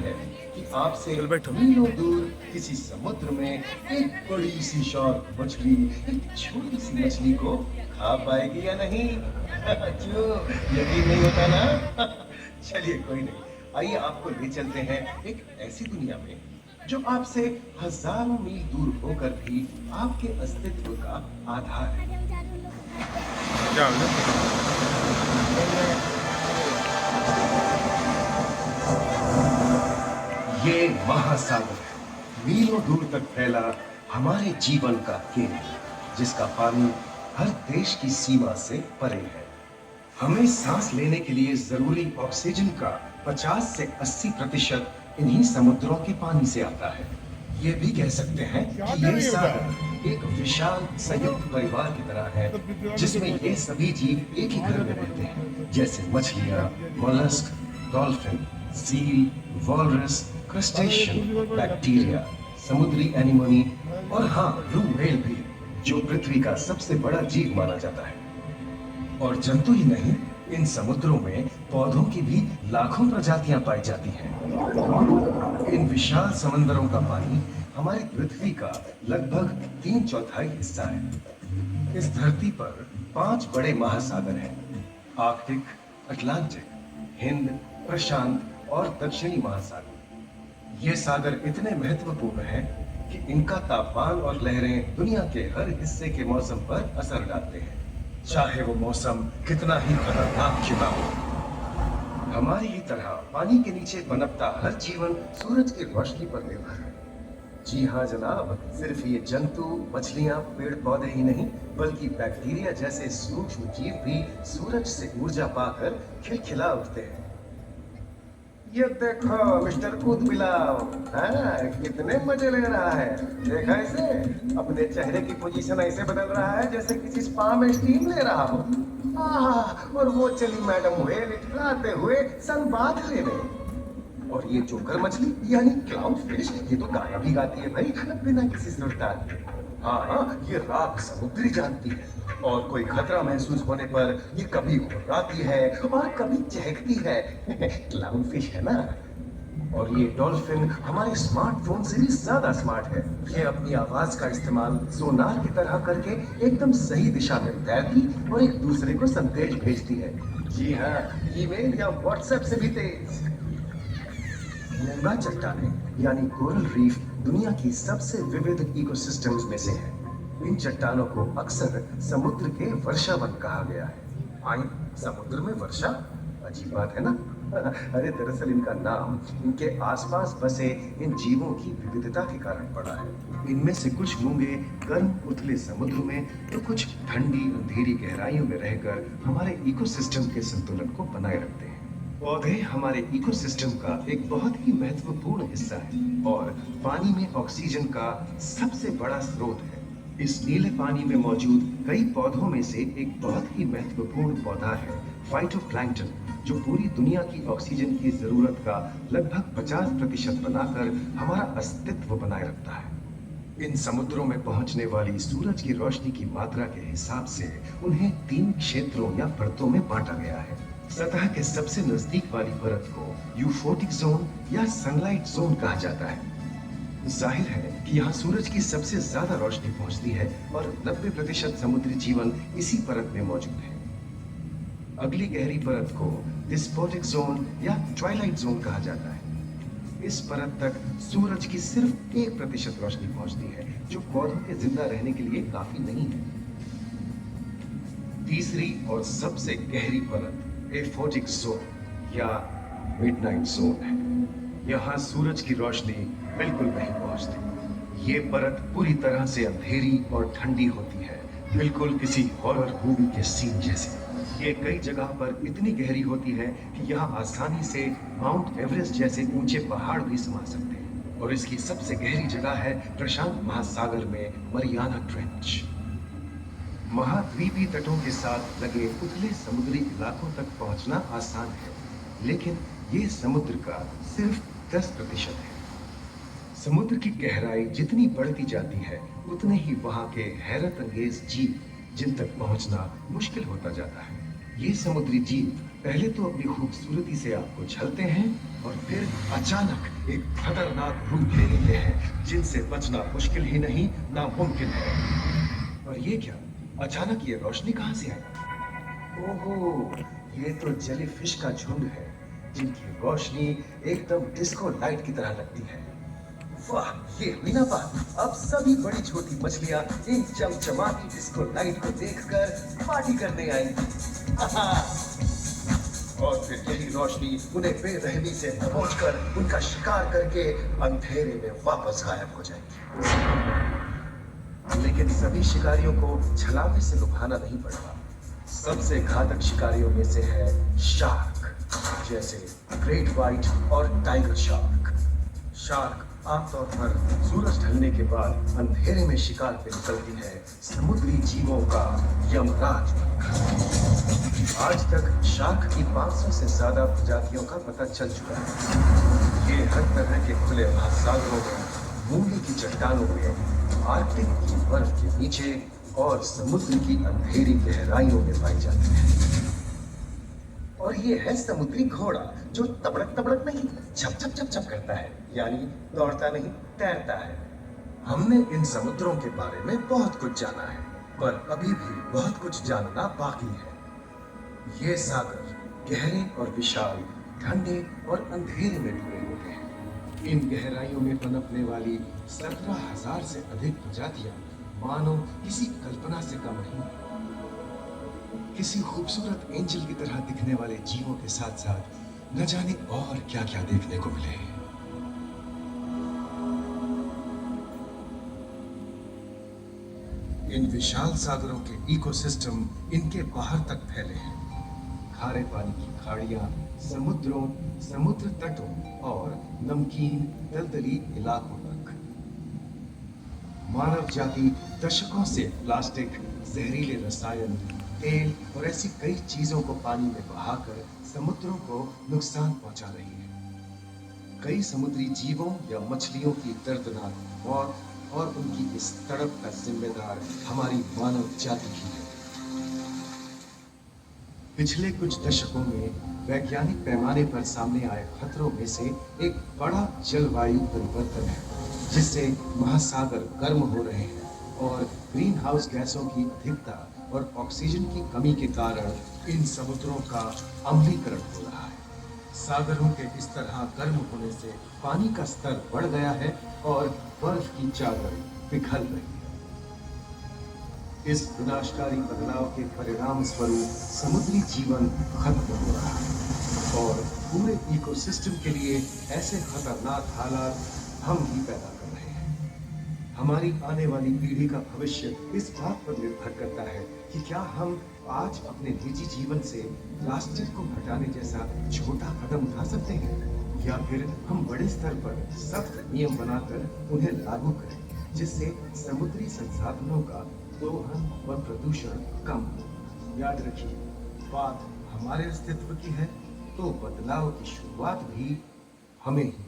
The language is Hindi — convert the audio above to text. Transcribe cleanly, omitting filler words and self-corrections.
है कि आपसे चल बैठो। मीलों दूर किसी समुद्र में एक बड़ी सी शार्क मछली एक छोटी सी मछली को खा पाएगी या नहीं। क्यों, यकीन नहीं होता ना? चलिए कोई नहीं, आइए आपको ले चलते हैं एक ऐसी दुनिया में जो आपसे हजारों मील दूर होकर भी आपके अस्तित्व का आधार है। क्या हो गया? ये महासागर है, मीलों दूर तक फैला हमारे जीवन का केंद्र, जिसका पानी हर देश की सीमा से परे है। हमें सांस लेने के लिए जरूरी ऑक्सीजन का 50 से 80% इन्हीं समुद्रों के पानी से आता है। ये भी कह सकते हैं कि ये सागर एक विशाल संयुक्त परिवार की तरह है, जिसमें ये सभी जीव एक ही घर में रहते हैं, जैसे मछलियां, mollusc, dolphin, seal, walrus, crustacean, bacteria, समुद्री एनिमोनी और हाँ, ब्लू व्हेल भी, जो पृथ्वी का सबसे बड़ा जीव माना जाता है। और जंतु ही नहीं, इन समुद्रों में पौधों की भी लाखों प्रजातियां पाई जाती हैं। इन विशाल समंदरों का पानी हमारी पृथ्वी का लगभग 3/4 हिस्सा है। इस धरती पर 5 बड़े महासागर हैं: आर्कटिक, अटलांटिक, हिंद, प्रशांत और दक्षिणी महासागर। ये सागर इतने महत्वपूर्ण हैं कि इनका तापमान और लहरें दुनिया के हर हिस्से के मौसम पर असर डालते हैं, चाहे वो मौसम कितना ही खतरनाक क्यों ना हो। हमारी ही तरह पानी के नीचे पनपता हर जीवन सूरज की रोशनी पर निर्भर है। जी हाँ जनाब, सिर्फ ये जंतु, मछलियां, पेड़ पौधे ही नहीं, बल्कि बैक्टीरिया जैसे सूक्ष्म जीव भी सूरज से ऊर्जा पाकर खिलखिला उठते हैं। ये देखो मिस्टर कूद मिलाओ, हाँ, कितने मजे ले रहा है। देखा इसे, अपने चेहरे की पोजीशन ऐसे बदल रहा है जैसे किसी स्पा में स्टीम ले रहा हो। और वो चली मैडम व्हेल इटलाते हुए सनबाथ लेने। और ये जोकर मछली यानी क्लाउन फिश, ये तो गाना भी गाती है भाई, बिना किसी सुरताल के। हाँ, ये राख समुद्री जानती है, और कोई खतरा महसूस होने पर ये कभी घुर्राती है और कभी चहकती है। क्लाउन फिश है ना। और ये डॉल्फिन हमारे स्मार्टफोन से भी ज्यादा स्मार्ट है। ये अपनी आवाज का इस्तेमाल सोनार की तरह करके एकदम सही दिशा में तैरती और एक दूसरे को संदेश भेजती है। जी हाँ, ईमेल या व्हाट्सएप से भी तेज। मूंगा चट्टानें यानी कोरल रीफ दुनिया की सबसे विविध इकोसिस्टम्स में से है। इन चट्टानों को अक्सर समुद्र के वर्षावन कहा गया है। आई, समुद्र में वर्षा, अजीब बात है ना? अरे दरअसल इनका नाम इनके आसपास बसे इन जीवों की विविधता के कारण पड़ा है। इनमें से कुछ मूंगे गर्म उथले समुद्र में, तो कुछ ठंडी अंधेरी गहराइयों में रहकर हमारे इकोसिस्टम के संतुलन को बनाए रखते हैं। पौधे हमारे इकोसिस्टम का एक बहुत ही महत्वपूर्ण हिस्सा है और पानी में ऑक्सीजन का सबसे बड़ा स्रोत है। इस नीले पानी में मौजूद कई पौधों में से एक बहुत ही महत्वपूर्ण पौधा है फाइटोप्लैंक्टन, जो पूरी दुनिया की ऑक्सीजन की जरूरत का लगभग 50% बनाकर हमारा अस्तित्व बनाए रखता है। इन समुद्रों में पहुंचने वाली सूरज की रोशनी की मात्रा के हिसाब से उन्हें 3 क्षेत्रों या परतों में बांटा गया है। सतह के सबसे नजदीक वाली परत को यूफोटिक जोन या सनलाइट जोन कहा जाता है। जाहिर है कि यहाँ सूरज की सबसे ज्यादा रोशनी पहुंचती है और 90% समुद्री जीवन इसी परत में मौजूद है। अगली गहरी परत को डिस्पोटिक जोन या ट्वाइलाइट जोन कहा जाता है। इस परत तक सूरज की सिर्फ 1% रोशनी पहुंचती है, जो पौधों के जिंदा रहने के लिए काफी नहीं है। तीसरी और सबसे गहरी परत एफोटिक जोन या मिडनाइट जोन है। यहाँ सूरज की रोशनी बिल्कुल नहीं पहुंचती। ये परत पूरी तरह से अंधेरी और ठंडी होती है, बिल्कुल किसी हॉरर मूवी के सीन जैसे। ये कई जगह पर इतनी गहरी होती है कि यहाँ आसानी से माउंट एवरेस्ट जैसे ऊंचे पहाड़ भी समा सकते हैं। और इसकी सबसे गहरी जगह है प्रशांत महासागर में मरियाना ट्रेंच। महाद्वीपीय तटों के साथ लगे उथले समुद्री इलाकों तक पहुंचना आसान है, लेकिन ये समुद्र का सिर्फ 10% है। समुद्र की गहराई जितनी बढ़ती जाती है, उतने ही वहां के हैरत अंगेज जीव जिन तक पहुंचना मुश्किल होता जाता है। ये समुद्री जीव पहले तो अपनी खूबसूरती से आपको छलते हैं और फिर अचानक एक खतरनाक रूप ले लेते हैं जिनसे बचना मुश्किल ही नहीं नामुमकिन है। और ये क्या, अचानक ये रोशनी कहां से आई? ओहो, ये तो जेलीफिश का झुंड है जिनकी रोशनी एकदम डिस्को लाइट की तरह लगती है। वाह, ये हुई ना बात। अब सभी बड़ी छोटी मछलियां इन चमचमाती डिस्को लाइट को देखकर पार्टी करने आएंगी। और फिर यही रोशनी उन्हें बेरहमी से दबोचकर उनका शिकार करके अंधेरे में वापस गायब हो जाएगी। लेकिन सभी शिकारियों को छलावे से लुभाना नहीं पड़ता। सबसे घातक शिकारियों में से है शार्क, जैसे ग्रेट व्हाइट और टाइगर शार्क। शार्क आमतौर पर सूरज ढलने के बाद अंधेरे में शिकार पे निकलती है समुद्री जीवों का यमराज बनकर। आज तक शार्क की 500 से ज्यादा प्रजातियों का पता चल चुका है। ये हर तरह के खुले महासागरों में, मूंगे की चट्टानों में, आर्कटिक की बर्फ के नीचे और समुद्र की अंधेरी गहराइयों में पाई जाती है। और ये है समुद्री घोड़ा, जो तबड़क तबड़क नहीं, छप छप छप छप करता है, यानी दौड़ता नहीं, तैरता है। हमने इन समुद्रों के बारे में बहुत कुछ जाना है, पर अभी भी बहुत कुछ जानना बाकी है। ये सागर गहरे और विशाल, ठंडे और अंधेरे में डूबे हुए हैं। इन गहराइयों में पनपने वाली 17,000 से अधिक प्रजातियां मानो किसी कल्पना से कम नहीं। किसी खूबसूरत एंजल की तरह दिखने वाले जीवों के साथ साथ न जाने और क्या क्या देखने को मिले। इन विशाल सागरों के इकोसिस्टम इनके बाहर तक फैले हैं। खारे पानी की खाड़ियां, समुद्रों, समुद्र तटों और नमकीन दलदली इलाकों तक। मानव जाति दशकों से प्लास्टिक, जहरीले रसायन, तेल और ऐसी कई चीजों को पानी में बहाकर समुद्रों को नुकसान पहुंचा रही है। कई समुद्री जीवों या मछलियों की दर्दनाक मौत और उनकी इस तड़प का जिम्मेदार हमारी मानव जाति ही है। पिछले कुछ दशकों में वैज्ञानिक पैमाने पर सामने आए खतरों में से एक बड़ा जलवायु परिवर्तन है, जिससे महासागर गर्म हो रहे हैं और ग्रीन हाउस गैसों की अधिकता और ऑक्सीजन की कमी के कारण इन समुद्रों का अम्लीकरण हो रहा है। सागरों के इस तरह गर्म होने से पानी का स्तर बढ़ गया है और बर्फ की चादर पिघल रही है। इस विनाशकारी बदलाव के परिणाम स्वरूप समुद्री जीवन खत्म हो रहा है और पूरे इकोसिस्टम के लिए ऐसे खतरनाक हालात हम ही पैदा कर रहे हैं। हमारी आने वाली पीढ़ी का भविष्य इस बात पर निर्भर करता है कि क्या हम आज अपने निजी जीवन से प्लास्टिक को हटाने जैसा छोटा कदम उठा सकते हैं, या फिर हम बड़े स्तर पर सख्त नियम बनाकर उन्हें लागू करें, जिससे समुद्री संसाधनों का दोहन और प्रदूषण कम हो। याद रखिए, बात हमारे अस्तित्व की है, तो बदलाव की शुरुआत भी हमें ही